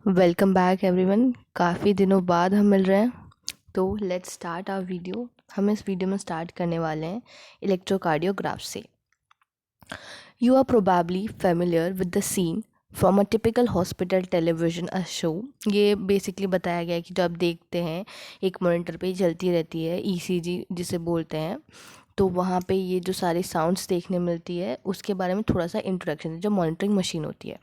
Welcome back everyone. काफ़ी दिनों बाद हम मिल रहे हैं, तो लेट्स स्टार्ट आवर वीडियो। हम इस वीडियो में स्टार्ट करने वाले हैं इलेक्ट्रोकार्डियोग्राफ से। You are probably familiar with the scene from a typical hospital television a show. ये बेसिकली बताया गया है कि जो आप देखते हैं एक मॉनिटर पे चलती रहती है, ईसीजी जिसे बोलते हैं, तो वहाँ पे ये जो सारी साउंड्स देखने मिलती है उसके बारे में थोड़ा सा इंट्रोडक्शन है। जो मॉनिटरिंग मशीन होती है,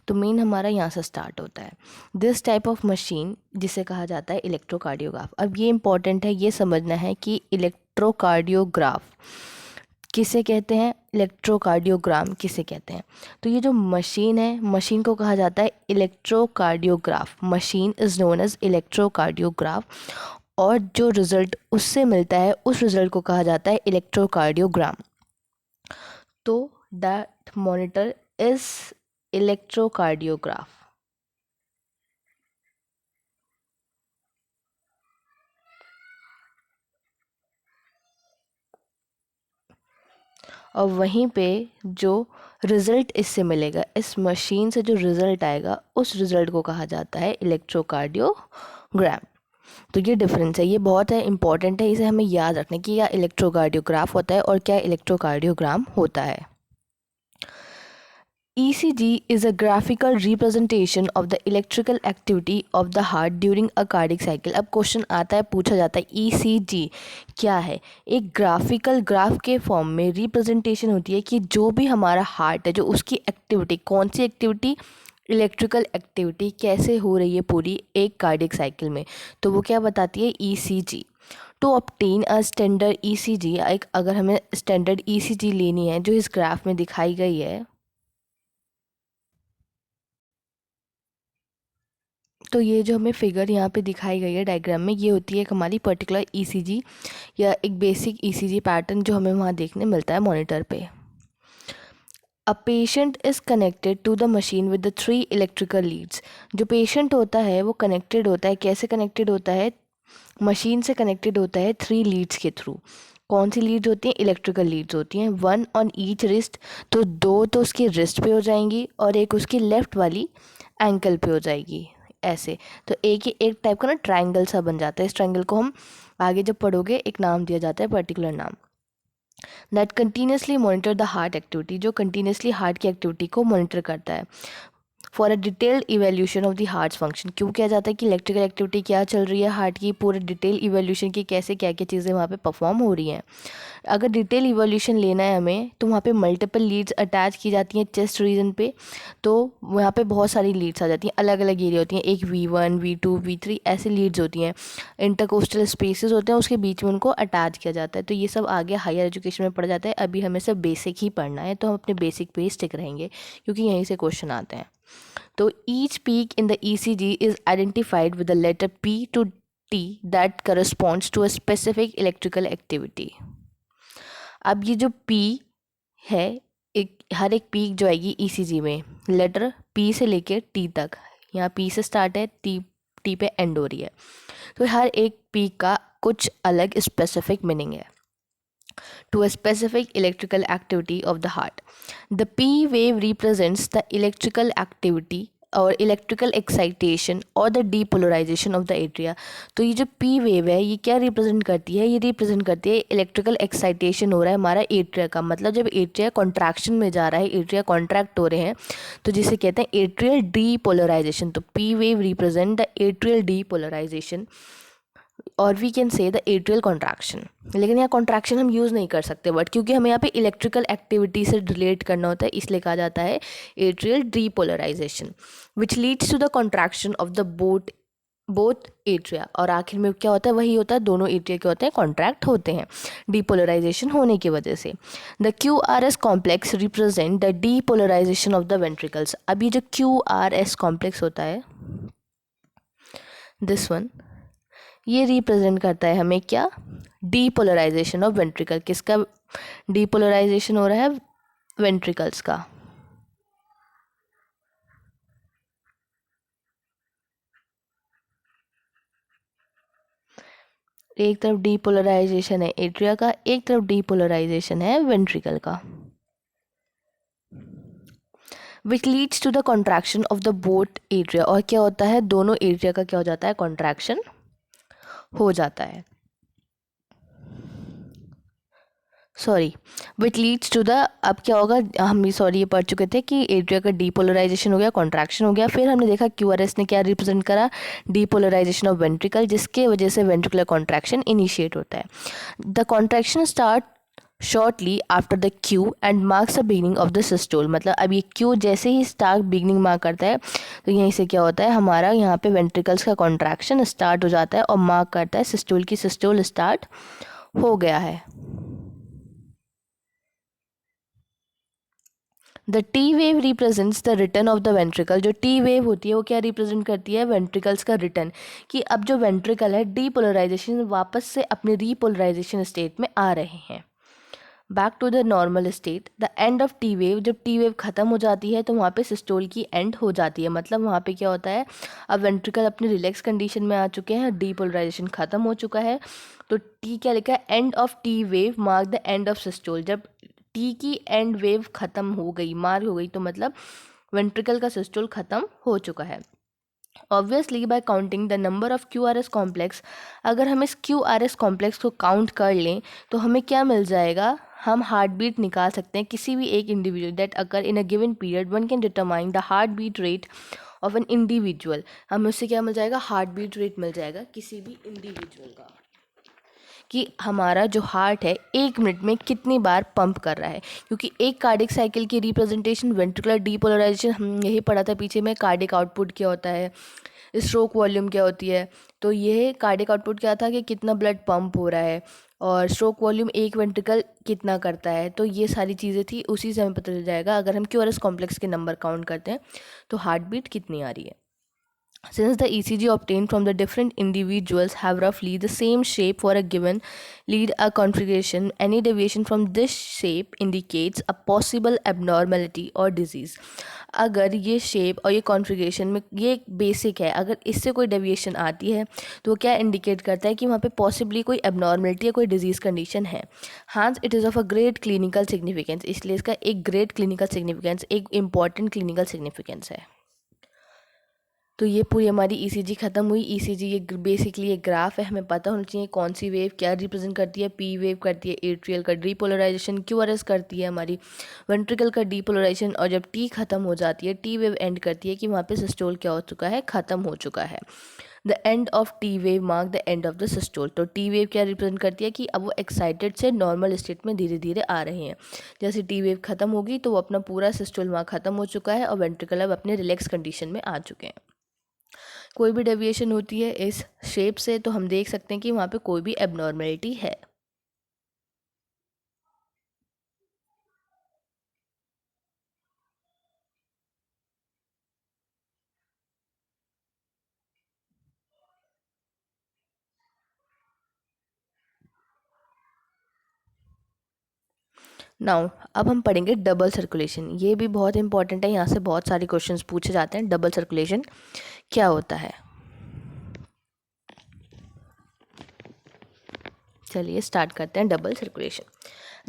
तो मेन हमारा यहाँ से स्टार्ट होता है। दिस टाइप ऑफ मशीन जिसे कहा जाता है इलेक्ट्रोकार्डियोग्राफ। अब ये इंपॉर्टेंट है, ये समझना है कि इलेक्ट्रोकार्डियोग्राफ किसे कहते हैं, इलेक्ट्रोकार्डियोग्राम किसे कहते हैं। तो ये जो मशीन है, मशीन को कहा जाता है electrocardiograph. Machine is known as electrocardiograph, और जो रिज़ल्ट उससे मिलता है उस रिज़ल्ट को कहा जाता है इलेक्ट्रोकार्डियोग्राम। तो दैट मॉनिटर इज इलेक्ट्रोकार्डियोग्राफ। और वहीं पे जो रिज़ल्ट इससे मिलेगा, इस मशीन से जो रिज़ल्ट आएगा उस रिज़ल्ट को कहा जाता है इलेक्ट्रोकार्डियोग्राम। तो ये डिफरेंस है, ये बहुत है इंपॉर्टेंट है, इसे हमें याद रखना कि क्या इलेक्ट्रोकार्डियोग्राफ होता है और क्या इलेक्ट्रोकार्डियोग्राम होता है। ECG is a graphical representation of the electrical activity of the heart during a cardiac cycle। अब क्वेश्चन आता है, पूछा जाता है ECG क्या है। एक ग्राफिकल ग्राफ के फॉर्म में रिप्रेजेंटेशन होती है कि जो भी हमारा हार्ट है, जो उसकी एक्टिविटी, कौन सी एक्टिविटी, इलेक्ट्रिकल एक्टिविटी कैसे हो रही है पूरी एक कार्डियक साइकिल में, तो वो क्या बताती है, ECG। To obtain a standard ECG, एक अगर हमें स्टैंडर्ड ECG लेनी है जो इस ग्राफ में दिखाई गई है, तो ये जो हमें फिगर यहाँ पे दिखाई गई है डायग्राम में, ये होती है एक हमारी पर्टिकुलर ECG या एक बेसिक ECG पैटर्न जो हमें वहाँ देखने मिलता है मॉनिटर पे। A patient is connected to the machine with the 3 electrical leads. जो पेशेंट होता है वो कनेक्टेड होता है, कैसे कनेक्टेड होता है, मशीन से कनेक्टेड होता है 3 लीड्स के थ्रू। कौन सी लीड्स होती हैं, इलेक्ट्रिकल लीड्स होती हैं, 1 ऑन ईच रिस्ट, तो 2 तो उसकी रिस्ट पे हो जाएंगी और एक उसकी लेफ्ट वाली एंकल पे हो जाएगी, ऐसे। तो एक टाइप का ना ट्रायंगल सा बन जाता है। इस ट्रायंगल को हम आगे जब पढ़ोगे एक नाम दिया जाता है, पर्टिकुलर नाम। That continuously monitor the heart activity, जो कंटिन्यूसली हार्ट की एक्टिविटी को मॉनिटर करता है। For a detailed evaluation of the heart function, क्यों किया जाता है कि इलेक्ट्रिकल एक्टिविटी क्या चल रही है हार्ट की, पूरे डिटेल इवेल्यूशन की, कैसे क्या क्या चीज़ें वहाँ पे परफॉर्म हो रही हैं। अगर डिटेल इवोल्यूशन लेना है हमें, तो वहाँ पे मल्टीपल लीड्स अटैच की जाती हैं चेस्ट रीजन पे। तो वहाँ पे बहुत सारी लीड्स आ जाती हैं, अलग अलग एरिया होती हैं, एक V1 V2 V3 ऐसे लीड्स होती हैं। इंटरकोस्टल स्पेसेस होते हैं, उसके बीच में उनको अटैच किया जाता है। तो ये सब आगे हायर एजुकेशन में पढ़ जाता है, अभी हमें सब बेसिक ही पढ़ना है, तो हम अपने बेसिक पे ही स्टिक रहेंगे क्योंकि यहीं से क्वेश्चन आते हैं। तो each peak in the ECG is identified with the letter P to T that corresponds to a specific electrical activity। अब ये जो P है, एक हर एक पीक जो आएगी ECG में, लेटर P से लेके T तक, यहाँ P से स्टार्ट है, T पे एंड हो रही है, तो हर एक पीक का कुछ अलग स्पेसिफिक मीनिंग है। To a specific electrical activity of the heart, the P wave represents the electrical activity और इलेक्ट्रिकल एक्साइटेशन और the depolarization of the atria. तो ये जो पी वेव है, ये क्या रिप्रेजेंट करती है, ये रिप्रेजेंट करती है इलेक्ट्रिकल एक्साइटेशन हो रहा है हमारा एट्रिया का, मतलब जब एट्रिया कॉन्ट्रैक्शन में जा रहा है, एट्रिया कॉन्ट्रैक्ट हो रहे हैं, तो जिसे कहते हैं एट्रियल डीपोलराइजेशन। तो p wave represent the atrial depolarisation, और we can say the atrial contraction. लेकिन यहाँ कॉन्ट्रैक्शन हम यूज़ नहीं कर सकते बट, क्योंकि हमें यहाँ पे इलेक्ट्रिकल एक्टिविटी से रिलेट करना होता है, इसलिए कहा जाता है atrial depolarization, which leads to the contraction of the both atria. और आखिर में क्या होता है, वही होता है, दोनों एट्रिया क्या होते हैं, कॉन्ट्रैक्ट होते हैं डीपोलराइजेशन होने की वजह से। The QRS complex represent the depolarization of the ventricles. अब ये जो QRS कॉम्प्लेक्स होता है, दिस वन, ये रिप्रेजेंट करता है हमें क्या, डीपोलराइजेशन ऑफ वेंट्रिकल। किसका डीपोलराइजेशन हो रहा है, वेंट्रिकल्स का। एक तरफ डीपोलराइजेशन है एट्रिया का, एक तरफ डीपोलराइजेशन है वेंट्रिकल का। Which leads to the contraction of the both atria. और क्या होता है, दोनों एट्रिया का क्या हो जाता है, कॉन्ट्रैक्शन हो जाता है, sorry, which leads to the, अब क्या होगा, हम ये सॉरी ये पढ़ चुके थे कि एट्रिया का डीपोलराइजेशन हो गया, कॉन्ट्रैक्शन हो गया। फिर हमने देखा क्यूआरएस ने क्या रिप्रेजेंट करा, डीपोलराइजेशन ऑफ वेंट्रिकल, जिसके वजह से वेंट्रिकुलर कॉन्ट्रैक्शन इनिशिएट होता है। The contraction start shortly after the Q and marks the beginning of the systole. मतलब अब ये क्यू जैसे ही स्टार्ट बिगनिंग मार्क करता है, तो यहीं से क्या होता है, हमारा यहाँ पे वेंट्रिकल्स का कॉन्ट्रैक्शन स्टार्ट हो जाता है और मार्क करता है सिस्टोल की सिस्टोल स्टार्ट हो गया है। The T wave represents the return of the ventricle. जो टी वेव होती है वो क्या रिप्रेजेंट करती है, वेंट्रिकल्स का रिटर्न, कि अब जो वेंट्रिकल है डीपोलराइजेशन वापस से अपने रीपोलराइजेशन स्टेट में आ रहे हैं, back to the normal state. The end of T wave, जब टी वेव खत्म हो जाती है तो वहाँ पे सिस्टोल की एंड हो जाती है। मतलब वहाँ पे क्या होता है, अब वेंट्रिकल अपने रिलैक्स कंडीशन में आ चुके हैं, डीपोलराइजेशन खत्म हो चुका है। तो टी क्या लिखा है, and of T wave mark the end of systole. जब टी की एंड वेव खत्म हो गई, मार्क हो गई, तो मतलब वेंट्रिकल का सिस्टोल खत्म हो चुका है। Obviously bye counting the number of Q R S complex, अगर हम इस क्यू आर एस कॉम्प्लेक्स को काउंट कर लें तो हमें क्या मिल जाएगा, हम हार्ट बीट निकाल सकते हैं किसी भी एक individual that occur in a given period. One can determine the heart beat rate of an individual. हमें उससे क्या मिल जाएगा, हार्ट बीट रेट मिल जाएगा किसी भी इंडिविजुअल का, कि हमारा जो हार्ट है 1 मिनट में कितनी बार पंप कर रहा है। क्योंकि एक कार्डिक साइकिल की रिप्रेजेंटेशन वेंट्रिकुलर डीपोलराइजेशन, हम यही पढ़ा था पीछे में, कार्डिक आउटपुट क्या होता है, स्ट्रोक वॉल्यूम क्या होती है। तो ये कार्डिक आउटपुट क्या था कि कितना ब्लड पंप हो रहा है, और स्ट्रोक वॉल्यूम एक वेंट्रिकल कितना करता है। तो ये सारी चीज़ें थी, उसी से हमें पता चल जाएगा अगर हम क्यूआरएस कॉम्प्लेक्स के नंबर काउंट करते हैं तो हार्ट बीट कितनी आ रही है। Since the ECG obtained from the different individuals have roughly the same shape for a given lead a configuration, any deviation from this shape indicates a possible abnormality or disease. अगर ये shape और ये configuration में ये basic है, अगर इससे कोई डेविएशन आती है तो वो क्या इंडिकेट करता है कि वहाँ पे पॉसिबली कोई एबनॉर्मलिटी या कोई डिजीज़ कंडीशन है। Hence it is of a great clinical significance, इसलिए इसका एक ग्रेट क्लिनिकल सिग्निफिकेंस, एक इम्पॉर्टेंट क्लिनिकल सिग्निफिकेंस है। तो ये पूरी हमारी ईसीजी ख़त्म हुई। ईसीजी ये बेसिकली एक ग्राफ है, हमें पता होना चाहिए कौन सी वेव क्या रिप्रेजेंट करती है। पी वेव करती है एट्रियल का डीपोलराइजेशन, क्यूआरएस करती है हमारी वेंट्रिकल का डीपोलराइजेशन, और जब टी ख़त्म हो जाती है, टी वेव एंड करती है कि वहाँ पे सिस्टोल क्या हो चुका है, ख़त्म हो चुका है। The end of T wave mark the end of the systole. तो टी वेव क्या रिप्रेजेंट करती है कि अब वो एक्साइटेड से नॉर्मल स्टेट में धीरे धीरे आ रहे हैं। जैसे टी वेव ख़त्म होगी तो वो अपना पूरा सिस्टोल वहाँ ख़त्म हो चुका है और वेंट्रिकल अब अपने रिलैक्स कंडीशन में आ चुके हैं। कोई भी डेविएशन होती है इस शेप से तो हम देख सकते हैं कि वहाँ पे कोई भी एबनॉर्मेलिटी है। नाउ अब हम पढ़ेंगे डबल सर्कुलेशन। ये भी बहुत इंपॉर्टेंट है, यहाँ से बहुत सारे क्वेश्चंस पूछे जाते हैं। डबल सर्कुलेशन क्या होता है, चलिए स्टार्ट करते हैं। डबल सर्कुलेशन,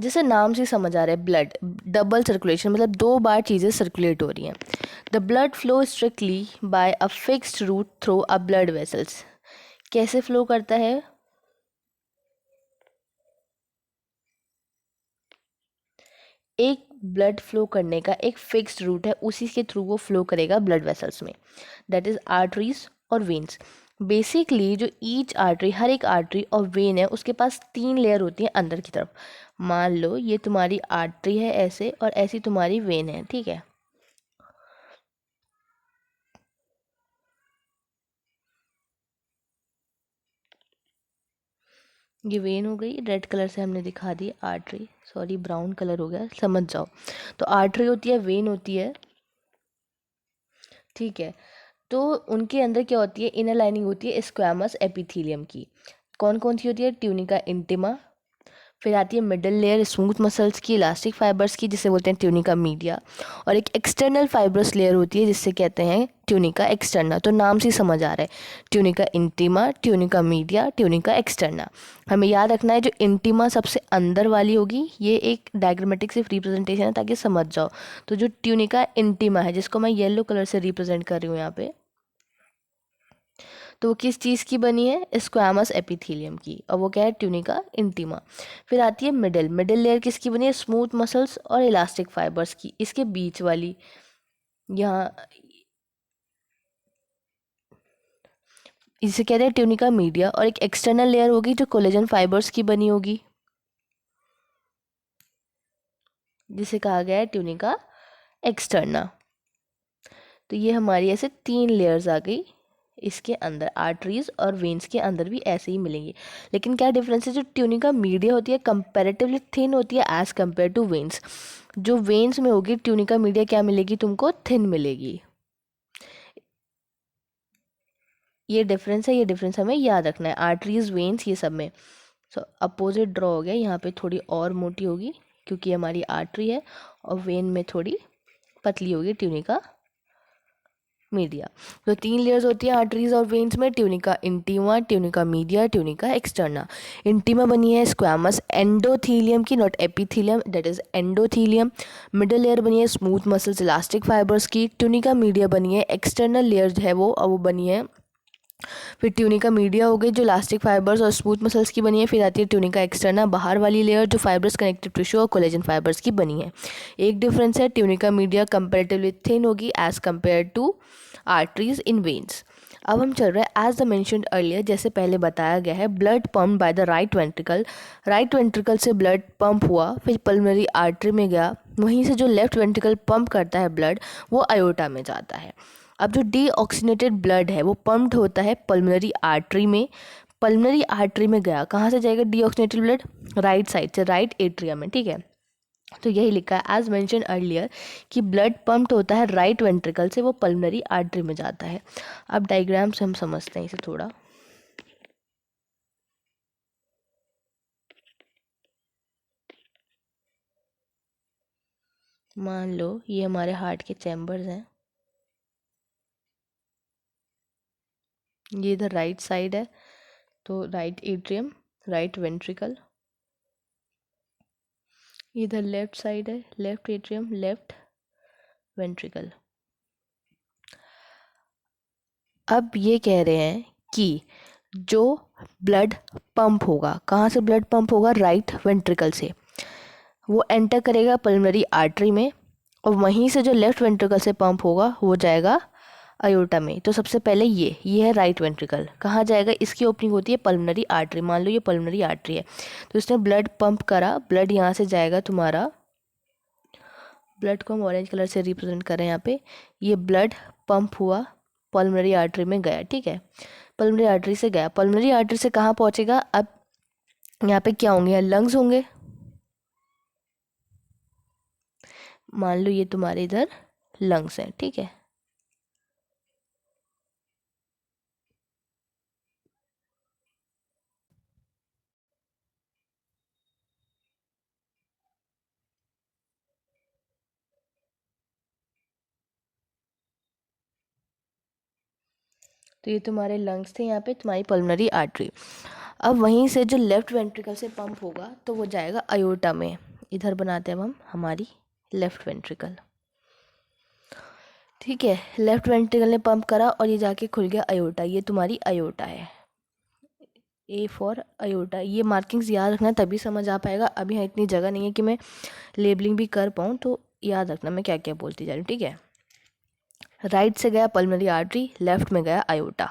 जैसे नाम से समझ आ रहा है, ब्लड डबल सर्कुलेशन मतलब 2 बार चीज़ें सर्कुलेट हो रही हैं। The blood flow strictly by a fixed route through a blood vessels. कैसे फ्लो करता है, एक ब्लड फ्लो करने का एक फिक्स्ड रूट है, उसी के थ्रू वो फ्लो करेगा ब्लड वेसल्स में, दैट इज़ आर्टरीज और वेन्स। बेसिकली जो ईच आर्टरी, हर एक आर्टरी और वेन है उसके पास 3 लेयर होती है अंदर की तरफ। मान लो ये तुम्हारी आर्टरी है ऐसे, और ऐसी तुम्हारी वेन है, ठीक है। ये वेन हो गई, रेड कलर से हमने दिखा दी आर्टरी, सॉरी ब्राउन कलर हो गया, समझ जाओ। तो आर्टरी होती है, वेन होती है, ठीक है। तो उनके अंदर क्या होती है, इनर लाइनिंग होती है स्क्वैमस एपिथेलियम की। कौन कौन सी होती है, ट्यूनिका इंटिमा, फिर आती है मिडल लेयर स्मूथ मसल्स की, इलास्टिक फाइबर्स की, जिसे बोलते हैं ट्यूनिका मीडिया। और एक एक्सटर्नल फाइबरस लेयर होती है जिससे कहते हैं ट्यूनिका एक्सटर्ना। तो नाम से समझ आ रहा है, tunica intima, tunica media, tunica externa. हमें याद रखना है जो इंटीमा सबसे अंदर वाली होगी, ये एक डायग्रामेटिक सिर्फ रिप्रेजेंटेशन है ताकि समझ जाओ। तो जो ट्यूनिका इंटीमा है, जिसको मैं येलो कलर से रिप्रेजेंट कर रही हूँ यहाँ पे, तो वो किस चीज़ की बनी है? स्क्वैमस एपिथेलियम की, और वो क्या है? Tunica intima. फिर आती है मिडिल लेयर, किसकी बनी है? स्मूथ मसल्स और इलास्टिक फाइबर्स की। इसके बीच वाली यहाँ, इसे कहते हैं ट्यूनिका मीडिया। और एक एक्सटर्नल लेयर होगी जो कोलेजन फाइबर्स की बनी होगी, जिसे कहा गया है ट्यूनिका एक्सटर्ना। तो ये हमारी ऐसे 3 लेयर्स आ गई। इसके अंदर आर्टरीज और वेन्स के अंदर भी ऐसे ही मिलेंगी। लेकिन क्या डिफरेंस है? जो ट्यूनिका मीडिया होती है कंपैरेटिवली थिन होती है एज कम्पेयर टू वेन्स। जो वेन्स में होगी ट्यूनिका मीडिया क्या मिलेगी तुमको? थिन मिलेगी। ये डिफरेंस है, ये डिफरेंस हमें याद रखना है। आर्टरीज, वेन्स, ये सब में सो अपोजिट ड्रॉ हो गया। यहाँ पे थोड़ी और मोटी होगी क्योंकि हमारी आर्टरी है, और वेन में थोड़ी पतली होगी ट्यूनिका मीडिया। तो 3 लेयर्स होती है आर्टरीज और वेन्स में, tunica intima, tunica media, tunica externa. Intima बनी है स्क्वैमस एंडोथीलियम की, not epithelium, that is endothelium. Middle layer बनी है स्मूथ मसल्स इलास्टिक फाइबर्स की। ट्यूनिका मीडिया बनी है एक्सटर्नल लेयर है वो, और वो बनी है, फिर ट्यूनिका मीडिया हो गई जो इलास्टिक फाइबर्स और स्मूथ मसल्स की बनी है। फिर आती है ट्यूनिका एक्सटर्ना, बाहर वाली लेयर जो फाइबर्स, कनेक्टिव टिश्यू और कोलेजन फाइबर्स की बनी है। एक डिफरेंस है, ट्यूनिका मीडिया कंपेरेटिवली थिन होगी as compare to arteries in veins. अब हम चल रहे हैं एज द मेंशन्ड अर्लियर, जैसे पहले बताया गया है, blood pump by the right ventricle. Right ventricle से ब्लड पंप हुआ, फिर पल्मोनरी आर्टरी में गया, वहीं से जो लेफ्ट वेंट्रिकल पंप करता है ब्लड, वो आयोटा में जाता है। अब जो डीऑक्सीनेटेड ब्लड है वो पम्प्ड होता है पल्मोनरी आर्टरी में। पल्मोनरी आर्टरी में गया, कहाँ से जाएगा डीऑक्सीनेटेड ब्लड? राइट साइड से, राइट एट्रियम में, ठीक है। तो यही लिखा है एज मेंशन अर्लियर कि ब्लड पम्प्ड होता है राइट वेंट्रिकल से, वो पल्मोनरी आर्टरी में जाता है। अब डायग्राम से हम समझते हैं इसे थोड़ा। मान लो ये हमारे हार्ट के चैम्बर्स हैं, ये इधर राइट साइड है, तो राइट एट्रियम, राइट वेंट्रिकल। इधर लेफ्ट साइड है, लेफ्ट एट्रियम, लेफ्ट वेंट्रिकल। अब ये कह रहे हैं कि जो ब्लड पंप होगा, कहाँ से ब्लड पंप होगा? राइट वेंट्रिकल से। वो एंटर करेगा पल्मोनरी आर्टरी में, और वहीं से जो लेफ्ट वेंट्रिकल से पंप होगा वो जाएगा अयोर्टा में। तो सबसे पहले ये है राइट वेंट्रिकल, कहाँ जाएगा? इसकी ओपनिंग होती है पल्मोनरी आर्टरी। मान लो ये पल्मोनरी आर्टरी है, तो इसने ब्लड पंप करा, ब्लड यहाँ से जाएगा तुम्हारा, ब्लड को हम ऑरेंज कलर से रिप्रेजेंट कर रहे हैं यहाँ पे। ये ब्लड पंप हुआ, पल्मोनरी आर्टरी में गया, ठीक है। पल्मोनरी आर्टरी से गया, पल्मोनरी आर्टरी से कहाँ पहुँचेगा? अब यहाँ पे क्या होंगे? लंग्स होंगे। मान लो ये तुम्हारे इधर लंग्स हैं, ठीक है। तो ये तुम्हारे लंग्स थे, यहाँ पे तुम्हारी पल्मोनरी आर्टरी। अब वहीं से जो लेफ्ट वेंट्रिकल से पंप होगा तो वो जाएगा अयोर्टा में। इधर बनाते हैं हम हमारी लेफ्ट वेंट्रिकल, ठीक है। लेफ्ट वेंट्रिकल ने पंप करा और ये जाके खुल गया अयोर्टा। ये तुम्हारी अयोर्टा है, ए फॉर अयोर्टा। ये मार्किंग्स याद रखना, तभी समझ आ पाएगा। अभी यहाँ इतनी जगह नहीं है कि मैं लेबलिंग भी कर पाऊँ, तो याद रखना मैं क्या क्या बोलती जा रही हूँ, ठीक है। राइट से गया पल्मोनरी आर्टरी, लेफ्ट में गया अयोर्टा।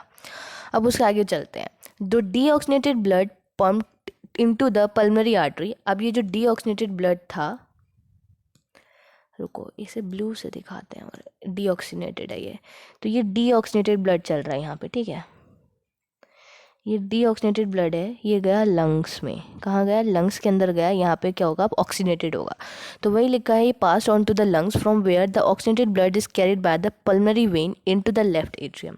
अब उसके आगे चलते हैं। The deoxygenated blood pumped into the pulmonary artery. अब ये जो डीऑक्सीनेटेड ब्लड था, रुको इसे ब्लू से दिखाते हैं, हमारे डीऑक्सीनेटेड है ये, तो ये डीऑक्सीनेटेड ब्लड चल रहा है यहाँ पे, ठीक है। ये डीऑक्सीनेटेड ब्लड है, ये गया लंग्स में। कहाँ गया? लंग्स के अंदर गया। यहाँ पे क्या होगा? अब ऑक्सीनेटेड होगा। तो वही लिखा है, ये pass on to the lungs from where the oxygenated blood is carried by the pulmonary vein into the left atrium.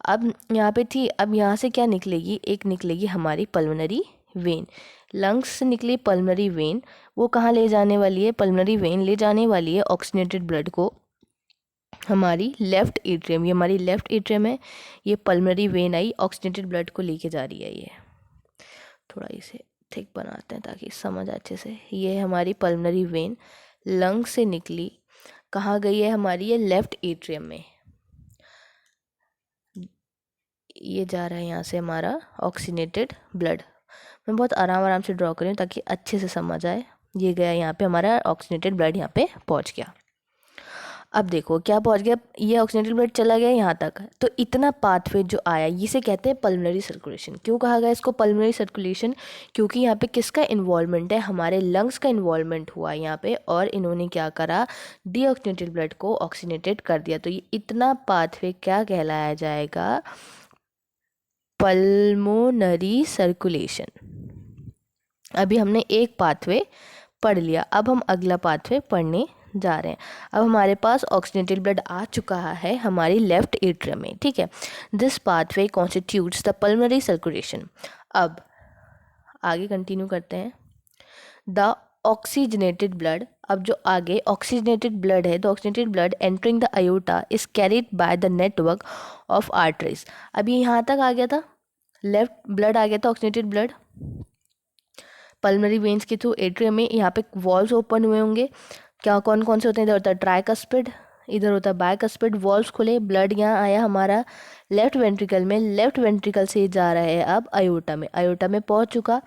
अब यहाँ पे थी, अब यहाँ से क्या निकलेगी? एक निकलेगी हमारी पल्मोनरी वेन। लंग्स से निकली पल्मनरी वेन वो कहाँ ले जाने वाली है? पल्मनरी वेन ले जाने वाली है ऑक्सीजनेटेड ब्लड को हमारी लेफ़्ट एट्रियम, ये हमारी लेफ़्ट एट्रियम है, ये pulmonary when I oxygenated blood को लेके जा रही है। ये थोड़ा इसे थिक बनाते हैं ताकि समझ अच्छे से। ये हमारी पल्मनरी वेन लंग से निकली, कहाँ गई है हमारी? ये लेफ़्ट एट्रियम में, ये जा रहा है यहाँ से हमारा ऑक्सीजनेटेड ब्लड। मैं बहुत आराम आराम से ड्रॉ कर रही हूँ ताकि अच्छे से समझ आए। ये गया यहाँ पे हमारा ऑक्सीजनेटेड ब्लड, यहाँ पे पहुँच गया। अब देखो क्या पहुँच गया, ये ऑक्सीजनेटेड ब्लड चला गया यहाँ तक, तो इतना पाथवे जो आया इसे कहते हैं पल्मोनरी सर्कुलेशन। क्यों कहा गया इसको पल्मोनरी सर्कुलेशन? क्योंकि यहाँ पे किसका इन्वॉल्वमेंट है? हमारे लंग्स का इन्वॉल्वमेंट हुआ यहाँ पे, और इन्होंने क्या करा? डीऑक्सीजनेटेड ब्लड को ऑक्सीजनेटेड कर दिया। तो ये इतना पाथवे क्या कहलाया जाएगा? Pulmonary circulation. अभी हमने एक पाथवे पढ़ लिया, अब हम अगला पाथवे पढ़ने जा रहे हैं। अब हमारे पास ऑक्सीजनेटेड ब्लड आ चुका है हमारी लेफ्ट एट्रियम में, ठीक है। This pathway constitutes the pulmonary circulation. अब आगे कंटिन्यू करते हैं। द ऑक्सीजनेटेड ब्लड, अब जो आगे ऑक्सीजनेटेड ब्लड है, the oxygenated blood entering the iota is carried by the network of arteries. अभी यहाँ तक आ गया था, लेफ्ट ब्लड आ गया था ऑक्सीजनेटेड ब्लड पल्मोनरी वेन्स के थ्रू एट्रियम में। यहाँ पे वॉल्व्स ओपन हुए होंगे, क्या कौन कौन से होते हैं? इधर होता है ट्राइकस्पिड, इधर होता है बाइकस्पिड। वॉल्व्स खुले, ब्लड यहाँ आया हमारा लेफ्ट वेंट्रिकल में, लेफ्ट वेंट्रिकल से जा रहा है अब अयोटा में, अयोटा में पहुँच चुका।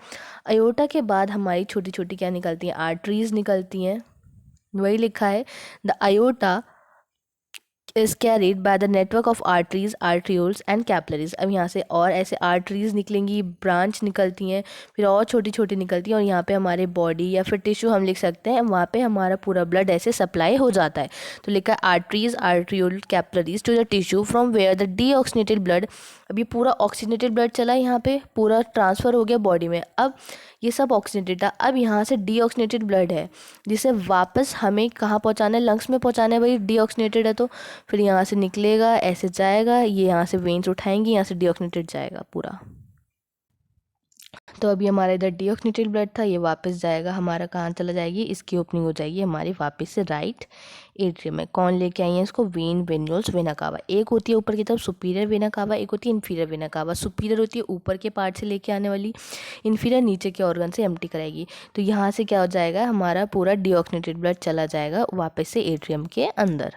अयोटा के बाद हमारी छोटी छोटी क्या निकलती हैं? आर्टरीज निकलती हैं, वही लिखा है the aorta is carried by the network of arteries, arterioles and capillaries। अब यहाँ से और ऐसे आर्टरीज निकलेंगी, ब्रांच निकलती हैं, फिर और छोटी छोटी निकलती हैं, और यहाँ पे हमारे बॉडी या फिर टिश्यू हम लिख सकते हैं, वहाँ पे हमारा पूरा ब्लड ऐसे सप्लाई हो जाता है। तो लिखा है arteries, arteriole, capillaries to the tissue from where the deoxygenated blood. अब ये पूरा ऑक्सीजनेटेड ब्लड चला, यहाँ पे पूरा ट्रांसफ़र हो गया बॉडी में। अब ये सब ऑक्सीजनेटेड था, अब यहाँ से डीऑक्सीजनेटेड ब्लड है जिसे वापस हमें कहाँ पहुँचाना है? लंग्स में पहुँचाना है, भाई डीऑक्सीजनेटेड है तो। फिर यहाँ से निकलेगा, ऐसे जाएगा, ये यहाँ से वेन्स उठाएंगी, यहाँ से डीऑक्सीजनेटेड जाएगा पूरा। तो अभी हमारा इधर डीऑक्सीजनेटेड ब्लड था, ये वापस जाएगा, हमारा कहाँ चला जाएगी? इसकी ओपनिंग हो जाएगी हमारी वापस से राइट एट्रियम में। कौन लेके आई है इसको? When, venules, vena cava. एक होती है ऊपर की तरफ सुपीरियर वेना कावा, एक होती है इन्फीरियर वेना कावा। सुपीरियर होती है ऊपर के पार्ट से लेके आने वाली, इन्फीरियर नीचे के ऑर्गन से एम्प्टी कराएगी। तो यहाँ से क्या हो जाएगा? हमारा पूरा डीऑक्सीजनेटेड ब्लड चला जाएगा वापस से एट्रियम के अंदर।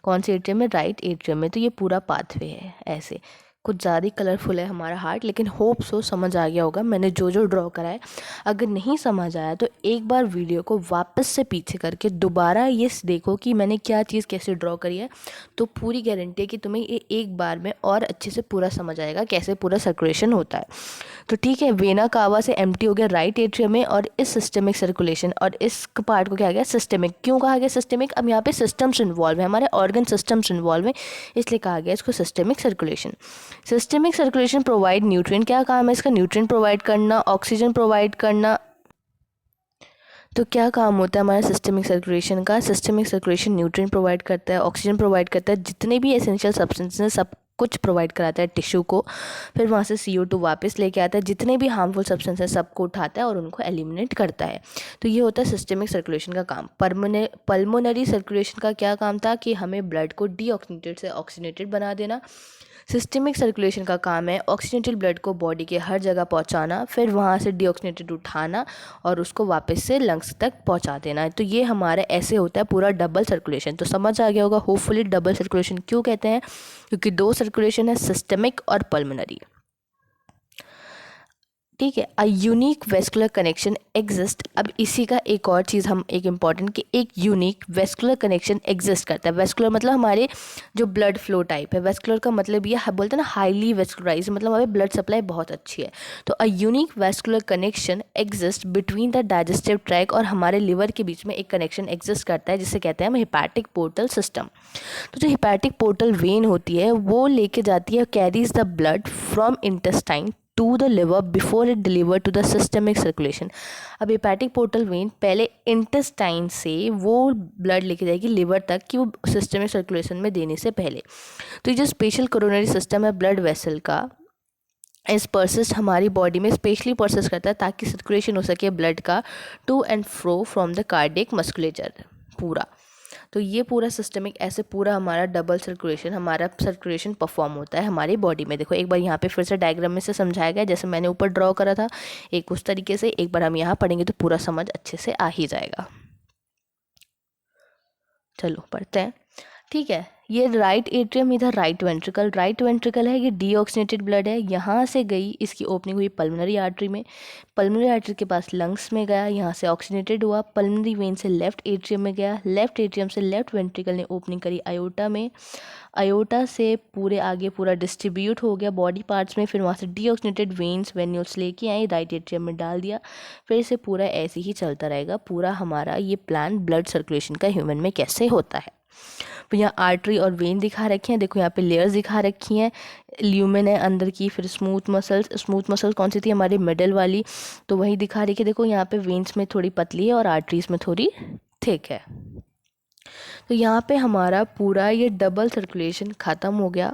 कौन से एट्रियम में? राइट एट्रियम में। तो ये पूरा पाथवे है ऐसे, कुछ ज़्यादा ही कलरफुल है हमारा हार्ट, लेकिन होप सो समझ आ गया होगा मैंने जो जो ड्रॉ करा है। अगर नहीं समझ आया तो एक बार वीडियो को वापस से पीछे करके दोबारा ये देखो कि मैंने क्या चीज़ कैसे ड्रॉ करी है, तो पूरी गारंटी है कि तुम्हें ये एक बार में और अच्छे से पूरा समझ आएगा कैसे पूरा सर्कुलेशन होता है। तो ठीक है, वेना कावा से एम्प्टी हो गया राइट एट्रियम में, और इस सिस्टमिक सर्कुलेशन और इस पार्ट को क्या गया? सिस्टमिक। क्यों कहा गया सिस्टमिक? अब यहाँ पे सिस्टम्स इन्वॉल्व है, हमारे ऑर्गन सिस्टम्स इन्वॉल्व है, इसलिए कहा गया इसको systemic circulation. Systemic circulation provide nutrient. क्या काम है इसका? न्यूट्रिएंट प्रोवाइड करना, ऑक्सीजन प्रोवाइड करना। तो क्या काम होता है हमारा सिस्टमिक सर्कुलेशन का? सिस्टमिक सर्कुलेशन न्यूट्रिएंट प्रोवाइड करता है, ऑक्सीजन प्रोवाइड करता है, जितने भी एसेंशियल सब्सटेंसेस हैं सब कुछ प्रोवाइड कराता है टिश्यू को। फिर वहाँ से CO2 वापस लेके आता है, जितने भी हार्मफुल सब्सटेंस हैं सबको उठाता है और उनको एलिमिनेट करता है। तो ये होता है सिस्टमिक सर्कुलेशन का काम। पल्मोनरी सर्कुलेशन का क्या काम था? कि हमें ब्लड को डीऑक्सीजनेटेड से ऑक्सीजनेटेड बना देना। सिस्टमिक सर्कुलेशन का काम है ऑक्सीजनेटेड ब्लड को बॉडी के हर जगह पहुंचाना, फिर वहां से डीऑक्सीजनेटेड उठाना और उसको वापस से लंग्स तक पहुंचा देना। तो ये हमारा ऐसे होता है पूरा डबल सर्कुलेशन। तो समझ आ गया होगा होपफुली डबल सर्कुलेशन क्यों कहते हैं, क्योंकि दो सर्कुलेशन है, सिस्टमिक और पल्मोनरी। ठीक है, a unique vascular connection exist. अब इसी का एक और चीज़ हम एक इम्पॉर्टेंट कि एक यूनिक वेस्कुलर कनेक्शन एग्जिस्ट करता है। वेस्कुलर मतलब हमारे जो ब्लड फ्लो टाइप है, वेस्कुलर का मतलब ये बोलते हैं ना हाईली वेस्कुलराइज, मतलब हमारे ब्लड सप्लाई बहुत अच्छी है। तो a unique vascular connection exist between the digestive track और हमारे लिवर के बीच में एक कनेक्शन एग्जिस्ट करता है जिसे कहते हैं हम हिपैटिक पोर्टल सिस्टम। तो जो हिपैटिक पोर्टल वेन होती है वो लेके जाती है, carries the blood from intestine to the liver before it deliver to the systemic circulation. अब हेपैटिक पोर्टल वेन पहले इंटेस्टाइन से वो ब्लड लेके जाएगी लिवर तक कि वो सिस्टमिक सर्कुलेशन में देने से पहले। तो ये जो स्पेशल कोरोनरी सिस्टम है ब्लड वेसल का, इस परसिस्ट हमारी बॉडी में स्पेशली परसिस्ट करता है ताकि सर्कुलेशन हो सके ब्लड का to and fro from the cardiac musculature पूरा। तो ये पूरा सिस्टमिक ऐसे पूरा हमारा डबल सर्कुलेशन, हमारा सर्कुलेशन परफॉर्म होता है हमारी बॉडी में। देखो एक बार यहाँ पे फिर से डायग्राम में से समझाया गया, जैसे मैंने ऊपर ड्रॉ करा था एक उस तरीके से, एक बार हम यहाँ पढ़ेंगे तो पूरा समझ अच्छे से आ ही जाएगा। चलो पढ़ते हैं। ठीक है, ये राइट एट्रियम, इधर राइट वेंट्रिकल। राइट वेंट्रिकल है, ये डीऑक्सीनेटेड ब्लड है, यहाँ से गई, इसकी ओपनिंग हुई पल्मोनरी आर्टरी में, पल्मोनरी आर्टरी के पास लंग्स में गया, यहाँ से ऑक्सीनेटेड हुआ, पल्मोनरी वेन से लेफ्ट एट्रियम में गया, लेफ्ट एट्रियम से लेफ्ट वेंट्रिकल ने ओपनिंग करी आयोटा में, आयोटा से पूरे आगे पूरा डिस्ट्रीब्यूट हो गया बॉडी पार्ट्स में, फिर वहाँ से डीऑक्सीनेटेड वेन्स वेन्यूल्स लेके आई, राइट एट्रियम में डाल दिया, फिर से पूरा ऐसे ही चलता रहेगा पूरा हमारा ये प्लान ब्लड सर्कुलेशन का ह्यूमन में कैसे होता है। तो यहाँ आर्टरी और वेन दिखा रखे हैं, देखो यहाँ पे लेयर्स दिखा रखी हैं, ल्यूमेन है अंदर की, फिर स्मूथ मसल्स, स्मूथ मसल कौन सी थी हमारी मिडल वाली, तो वही दिखा रही है। देखो यहाँ पे वेन्स में थोड़ी पतली है और आर्टरीज में थोड़ी थिक है। तो यहाँ पे हमारा पूरा ये डबल सर्कुलेशन ख़त्म हो गया।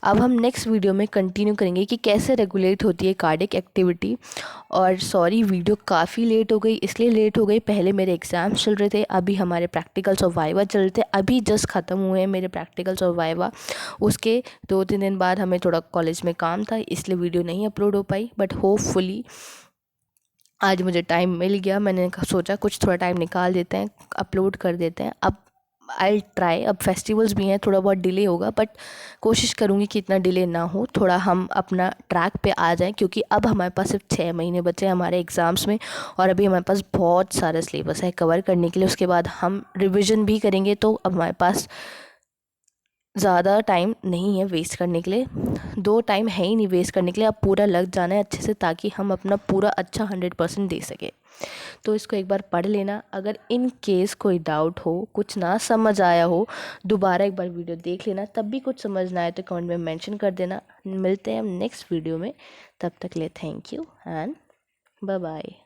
अब हम नेक्स्ट वीडियो में कंटिन्यू करेंगे कि कैसे रेगुलेट होती है कार्डियक एक्टिविटी। और सॉरी वीडियो काफ़ी लेट हो गई, इसलिए लेट हो गई, पहले मेरे एग्ज़ाम्स चल रहे थे, अभी हमारे प्रैक्टिकल्स और वाइवा चल रहे थे, अभी जस्ट ख़त्म हुए हैं मेरे प्रैक्टिकल्स और वाइवा। उसके 2-3 दिन बाद हमें थोड़ा कॉलेज में काम था, इसलिए वीडियो नहीं अपलोड हो पाई, बट होपफुली आज मुझे टाइम मिल गया, मैंने सोचा कुछ थोड़ा टाइम निकाल देते हैं, अपलोड कर देते हैं। अब आई ट्राई, अब फेस्टिवल्स भी हैं, थोड़ा बहुत डिले होगा, बट कोशिश करूँगी कि इतना डिले ना हो, थोड़ा हम अपना ट्रैक पे आ जाएं, क्योंकि अब हमारे पास सिर्फ 6 महीने बचे हैं हमारे एग्ज़ाम्स में, और अभी हमारे पास बहुत सारा सिलेबस है कवर करने के लिए। उसके बाद हम रिविज़न भी करेंगे, तो अब हमारे पास ज़्यादा टाइम नहीं है वेस्ट करने के लिए, 2 टाइम है ही नहीं वेस्ट करने के लिए, अब पूरा लग जाना है अच्छे से, ताकि हम अपना पूरा अच्छा 100% दे सकें। तो इसको एक बार पढ़ लेना, अगर इन केस कोई डाउट हो, कुछ ना समझ आया हो, दोबारा एक बार वीडियो देख लेना, तब भी कुछ समझ ना आए तो कमेंट में मेंशन कर देना। मिलते हैं हम नेक्स्ट वीडियो में, तब तक ले thank you and bye bye.